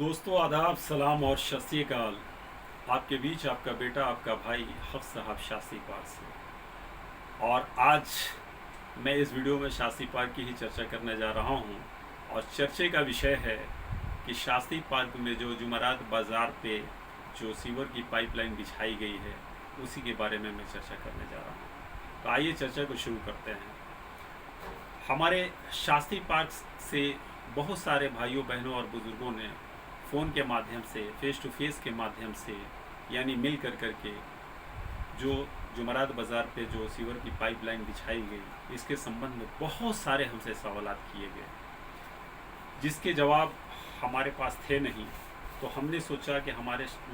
दोस्तों आदाब सलाम और सत श्री अकाल। आपके बीच आपका बेटा आपका भाई हफ्स साहब शास्त्री पार्क से। और आज मैं इस वीडियो में शास्त्री पार्क की ही चर्चा करने जा रहा हूं। और चर्चे का विषय है कि शास्त्री पार्क में जो जुमरात बाज़ार पे जो सीवर की पाइपलाइन बिछाई गई है उसी के बारे में मैं चर्चा करने जा रहा हूं। तो आइए चर्चा को शुरू करते हैं। हमारे शास्त्री पार्क से बहुत सारे भाइयों बहनों और बुज़ुर्गों ने फ़ोन के माध्यम से फ़ेस टू फेस के माध्यम से यानी मिल कर के जो जुमरात बाज़ार पे जो सीवर की पाइपलाइन बिछाई गई इसके संबंध में बहुत सारे हमसे सवालात किए गए, जिसके जवाब हमारे पास थे नहीं। तो हमने सोचा कि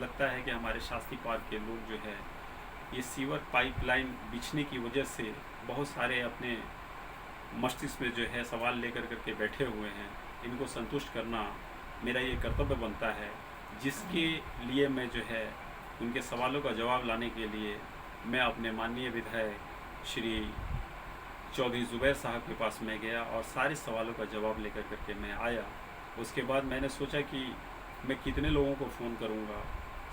लगता है कि हमारे शास्त्री पार्क के लोग जो है ये सीवर पाइपलाइन बिछने की वजह से बहुत सारे अपने मस्तिष्क में जो है सवाल लेकर के बैठे हुए हैं। इनको संतुष्ट करना मेरा ये कर्तव्य बनता है, जिसके लिए मैं जो है उनके सवालों का जवाब लाने के लिए मैं अपने माननीय विधायक श्री चौधरी ज़ुबैर साहब के पास में गया और सारे सवालों का जवाब लेकर के मैं आया। उसके बाद मैंने सोचा कि मैं कितने लोगों को फ़ोन करूँगा,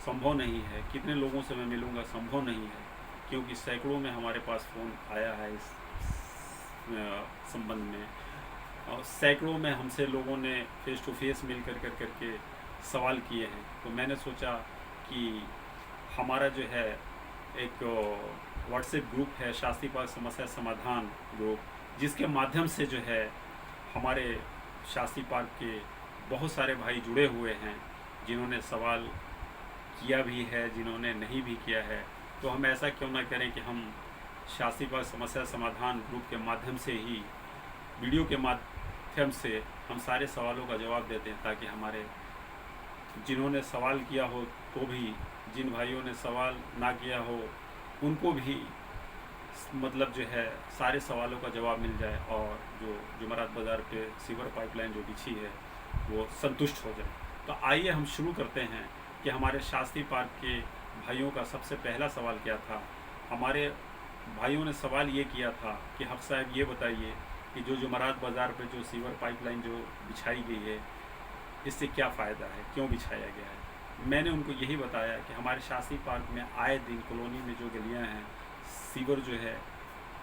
संभव नहीं है। कितने लोगों से मैं मिलूँगा, संभव नहीं है, क्योंकि सैकड़ों में हमारे पास फ़ोन आया है इस संबंध में। और सैकड़ों में हमसे लोगों ने फ़ेस टू फेस मिल करके सवाल किए हैं। तो मैंने सोचा कि हमारा जो है एक व्हाट्सएप ग्रुप है, शास्त्री पार्क समस्या समाधान ग्रुप, जिसके माध्यम से जो है हमारे शास्त्री पार्क के बहुत सारे भाई जुड़े हुए हैं, जिन्होंने सवाल किया भी है, जिन्होंने नहीं भी किया है। तो हम ऐसा क्यों ना करें कि हम शास्त्री पार्क समस्या समाधान ग्रुप के माध्यम से ही वीडियो के माध्यम से हम सारे सवालों का जवाब देते हैं, ताकि हमारे जिन्होंने सवाल किया हो तो भी, जिन भाइयों ने सवाल ना किया हो उनको भी मतलब जो है सारे सवालों का जवाब मिल जाए और जो जुमरात बाज़ार पे सीवर पाइपलाइन जो बिछी है वो संतुष्ट हो जाए। तो आइए हम शुरू करते हैं कि हमारे शास्त्री पार्क के भाइयों का सबसे पहला सवाल क्या था। हमारे भाइयों ने सवाल ये किया था कि हफ्स साहब ये बताइए कि जो जुमरात बाज़ार पे जो सीवर पाइपलाइन जो बिछाई गई है इससे क्या फ़ायदा है, क्यों बिछाया गया है। मैंने उनको यही बताया कि हमारे शास्त्री पार्क में आए दिन कॉलोनी में जो गलियां हैं, सीवर जो है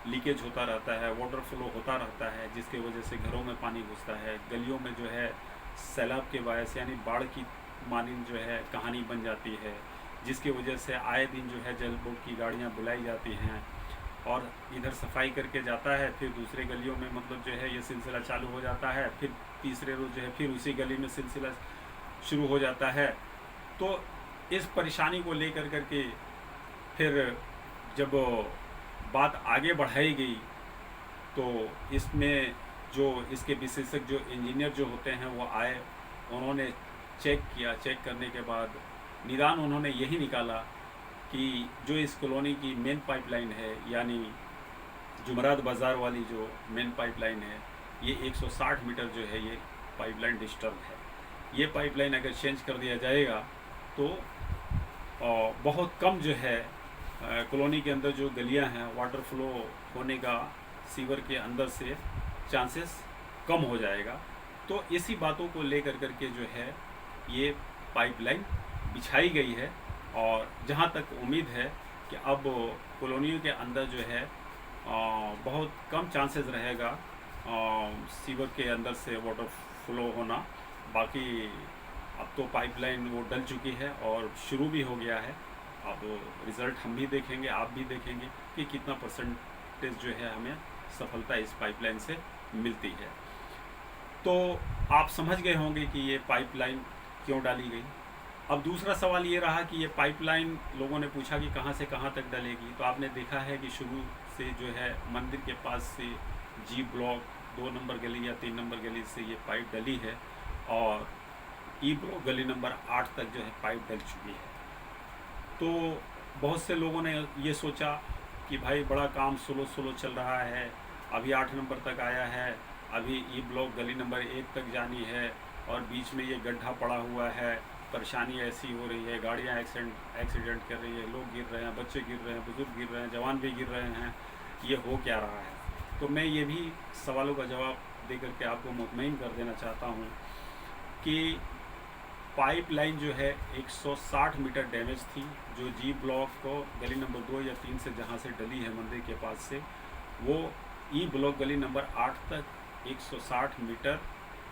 लीकेज होता रहता है, वाटर फ्लो होता रहता है, जिसके वजह से घरों में पानी घुसता है। गलियों में जो है सैलाब के बायस यानी बाढ़ की मानिंद जो है कहानी बन जाती है, जिसकी वजह से आए दिन जो है जल बोर्ड की गाड़ियाँ बुलाई जाती हैं और इधर सफाई करके जाता है, फिर दूसरे गलियों में मतलब जो है ये सिलसिला चालू हो जाता है, फिर तीसरे रोज़ जो है फिर उसी गली में सिलसिला शुरू हो जाता है। तो इस परेशानी को लेकर के फिर जब बात आगे बढ़ाई गई तो इसमें जो इसके विशेषज्ञ जो इंजीनियर जो होते हैं वो आए, उन्होंने चेक किया। चेक करने के बाद निदान उन्होंने यही निकाला कि जो इस कॉलोनी की मेन पाइपलाइन है, यानी जुमरात बाज़ार वाली जो मेन पाइपलाइन है, ये 160 मीटर जो है ये पाइपलाइन डिस्टर्ब है। ये पाइपलाइन अगर चेंज कर दिया जाएगा तो बहुत कम जो है कॉलोनी के अंदर जो गलियां हैं वाटर फ्लो होने का सीवर के अंदर से चांसेस कम हो जाएगा। तो इसी बातों को लेकर के जो है ये पाइपलाइन बिछाई गई है। और जहाँ तक उम्मीद है कि अब कॉलोनियों के अंदर जो है बहुत कम चांसेस रहेगा सीवर के अंदर से वाटर फ्लो होना। बाकी अब तो पाइपलाइन वो डल चुकी है और शुरू भी हो गया है। अब रिज़ल्ट हम भी देखेंगे, आप भी देखेंगे कि कितना परसेंटेज जो है हमें सफलता इस पाइपलाइन से मिलती है। तो आप समझ गए होंगे कि ये पाइपलाइन क्यों डाली गई। अब दूसरा सवाल ये रहा कि ये पाइपलाइन लोगों ने पूछा कि कहाँ से कहाँ तक डलेगी। तो आपने देखा है कि शुरू से जो है मंदिर के पास से जी ब्लॉक 2 नंबर गली या 3 नंबर गली से ये पाइप डली है और ई ब्लॉक गली नंबर 8 तक जो है पाइप डल चुकी है। तो बहुत से लोगों ने ये सोचा कि भाई बड़ा काम स्लो स्लो चल रहा है, अभी 8 नंबर तक आया है, अभी ई ब्लॉक गली नंबर 1 तक जानी है और बीच में ये गड्ढा पड़ा हुआ है, परेशानी ऐसी हो रही है, गाड़ियाँ एक्सीडेंट कर रही है, लोग गिर रहे हैं, बच्चे गिर रहे हैं, बुजुर्ग गिर रहे हैं, जवान भी गिर रहे हैं, ये हो क्या रहा है। तो मैं ये भी सवालों का जवाब दे करके आपको मुतमईन कर देना चाहता हूँ कि पाइपलाइन जो है 160 मीटर डैमेज थी, जो जी ब्लॉक को गली नंबर 2 या 3 से जहाँ से डली है मंदिर के पास से, वो ई ब्लॉक गली नंबर 8 तक 160 मीटर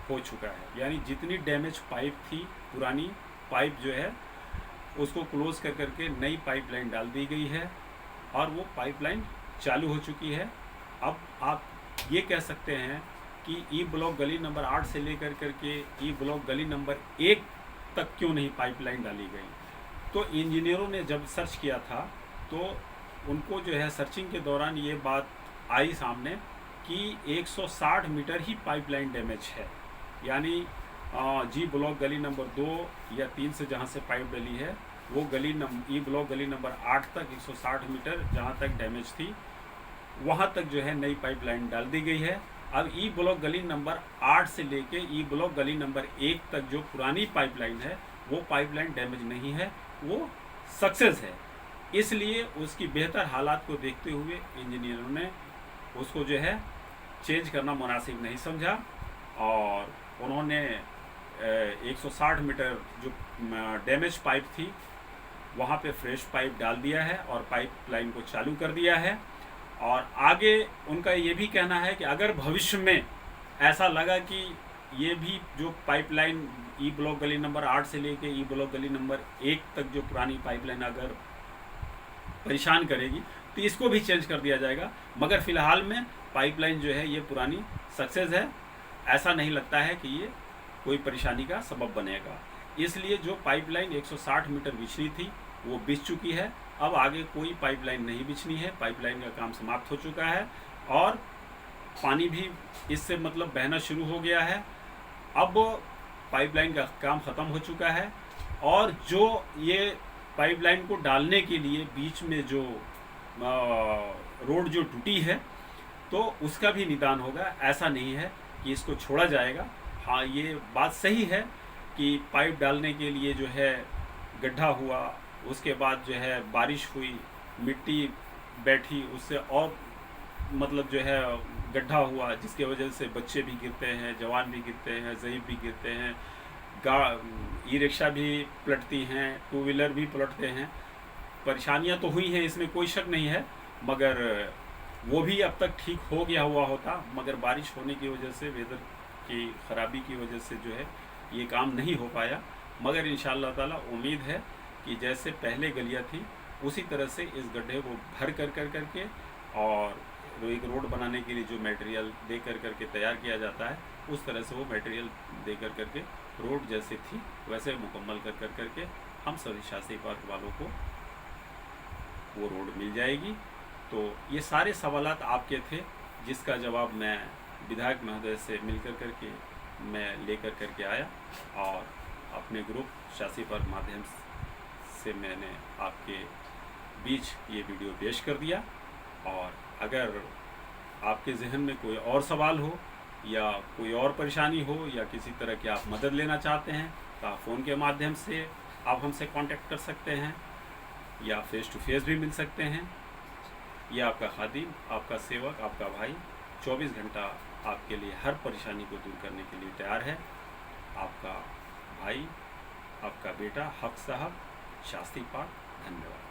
हो चुका है। यानी जितनी डैमेज पाइप थी, पुरानी पाइप जो है उसको क्लोज कर करके नई पाइपलाइन डाल दी गई है और वो पाइपलाइन चालू हो चुकी है। अब आप ये कह सकते हैं कि ई ब्लॉक गली नंबर 8 से लेकर करके ई ब्लॉक गली नंबर 1 तक क्यों नहीं पाइपलाइन डाली गई। तो इंजीनियरों ने जब सर्च किया था तो उनको जो है सर्चिंग के दौरान ये बात आई सामने कि 160 मीटर ही पाइपलाइन डैमेज है। यानी जी ब्लॉक गली नंबर 2 या 3 से जहाँ से पाइप डली है वो ई ब्लॉक गली नंबर 8 तक 160 मीटर जहाँ तक डैमेज थी वहाँ तक जो है नई पाइपलाइन डाल दी गई है। अब ई ब्लॉक गली नंबर 8 से लेके ई ब्लॉक गली नंबर 1 तक जो पुरानी पाइपलाइन है वो पाइपलाइन डैमेज नहीं है, वो सक्सेस है। इसलिए उसकी बेहतर हालात को देखते हुए इंजीनियरों ने उसको जो है चेंज करना मुनासिब नहीं समझा और उन्होंने 160 मीटर जो डैमेज पाइप थी वहाँ पे फ्रेश पाइप डाल दिया है और पाइपलाइन को चालू कर दिया है। और आगे उनका ये भी कहना है कि अगर भविष्य में ऐसा लगा कि ये भी जो पाइपलाइन ई ब्लॉक गली नंबर 8 से लेके ई ब्लॉक गली नंबर 1 तक जो पुरानी पाइपलाइन अगर परेशान करेगी तो इसको भी चेंज कर दिया जाएगा। मगर फ़िलहाल में पाइपलाइन जो है ये पुरानी सक्सेस है, ऐसा नहीं लगता है कि ये कोई परेशानी का सबब बनेगा। इसलिए जो पाइपलाइन 160 मीटर बिछनी थी वो बिछ चुकी है। अब आगे कोई पाइपलाइन नहीं बिछनी है, पाइपलाइन का काम समाप्त हो चुका है और पानी भी इससे मतलब बहना शुरू हो गया है। अब पाइपलाइन का काम ख़त्म हो चुका है और जो ये पाइपलाइन को डालने के लिए बीच में जो रोड जो टूटी है तो उसका भी निदान होगा। ऐसा नहीं है कि इसको छोड़ा जाएगा। हाँ, ये बात सही है कि पाइप डालने के लिए जो है गड्ढा हुआ, उसके बाद जो है बारिश हुई, मिट्टी बैठी, उससे और मतलब जो है गड्ढा हुआ जिसके वजह से बच्चे भी गिरते हैं, जवान भी गिरते हैं, ज़ईफ़ भी गिरते हैं, ई रिक्शा भी पलटती हैं, टू व्हीलर भी पलटते हैं। परेशानियां तो हुई हैं, इसमें कोई शक नहीं है, मगर वो भी अब तक ठीक हो गया हुआ होता, मगर बारिश होने की वजह से, वेदर की ख़राबी की वजह से जो है ये काम नहीं हो पाया। मगर इंशाअल्लाह ताला उम्मीद है कि जैसे पहले गलियाँ थी उसी तरह से इस गड्ढे को भर कर करके और एक रोड बनाने के लिए जो मटेरियल दे करके तैयार किया जाता है उस तरह से वो मटेरियल दे करके रोड जैसे थी वैसे मुकम्मल कर करके हम सभी शासी पार्क वालों को वो रोड मिल जाएगी। तो ये सारे सवालात आपके थे जिसका जवाब मैं विधायक महोदय से मिल करके मैं लेकर करके आया और अपने ग्रुप शासी पार्क माध्यम से मैंने आपके बीच ये वीडियो पेश कर दिया। और अगर आपके जहन में कोई और सवाल हो या कोई और परेशानी हो या किसी तरह की आप मदद लेना चाहते हैं तो आप फ़ोन के माध्यम से आप हमसे कांटेक्ट कर सकते हैं या फेस टू फेस भी मिल सकते हैं। यह आपका खादिम, आपका सेवक, आपका भाई 24 घंटा आपके लिए हर परेशानी को दूर करने के लिए तैयार है। आपका भाई, आपका बेटा हक साहब, शास्त्री पार्क। धन्यवाद।